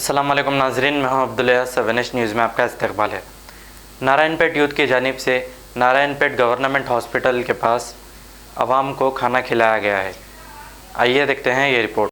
अस्सलाम वालेकुम नाजरीन, मैं हूं अब्दुल्ला। 7H न्यूज़ में आपका इस्तकबाल है। नारायणपेट यूथ की जानिब से नारायणपेट गवर्नमेंट हॉस्पिटल के पास आवाम को खाना खिलाया गया है। आइए देखते हैं ये रिपोर्ट।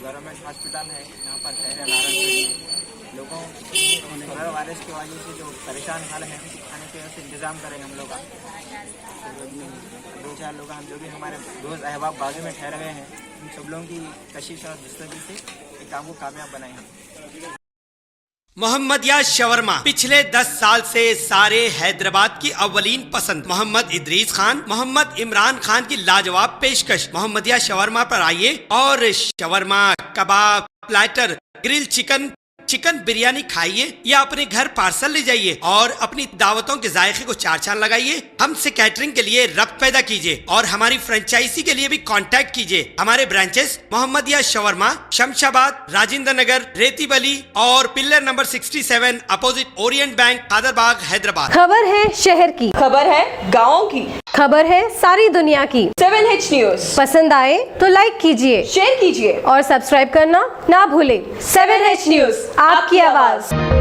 गवर्नमेंट हॉस्पिटल है, यहाँ पर शहर नारायणपेट लोगों कोरोना वायरस की वजह से जो परेशान हाल है, खाने के इंतजाम करेंगे हम लोग का। दो चार लोग हम जो भी हमारे दोस्त अहबाब बाजू में ठहर गए हैं, उन सब लोगों की कशिश और जस्तगी से एक काम को कामयाब बनाए हैं। मोहम्मदिया शवरमा पिछले 10 साल से सारे हैदराबाद की अव्वलीन पसंद मोहम्मद इदरीस खान, मोहम्मद इमरान खान की लाजवाब पेशकश। मोहम्मदिया शवरमा पर आइए और शवरमा, कबाब, platter, grill chicken, chicken biryani खाइए या अपने घर पार्सल ले जाइए और अपनी दावतों के जायके को चार चांद लगाइए। हमसे कैटरिंग के लिए रब्त पैदा कीजिए और हमारी फ्रेंचाइजी के लिए भी कांटेक्ट कीजिए। हमारे ब्रांचेस मोहम्मदिया शवरमा, शमशाबाद, राजेंद्र नगर, रेती बली और pillar number 67 opposite Orient bank, Kadarbagh, Hyderabad. खबर है शहर की, खबर है गाँव की, खबर है सारी दुनिया की। 7H न्यूज़ पसंद आए तो लाइक कीजिए, शेयर कीजिए और सब्सक्राइब करना ना भूलें। 7H न्यूज़, आपकी आवाज।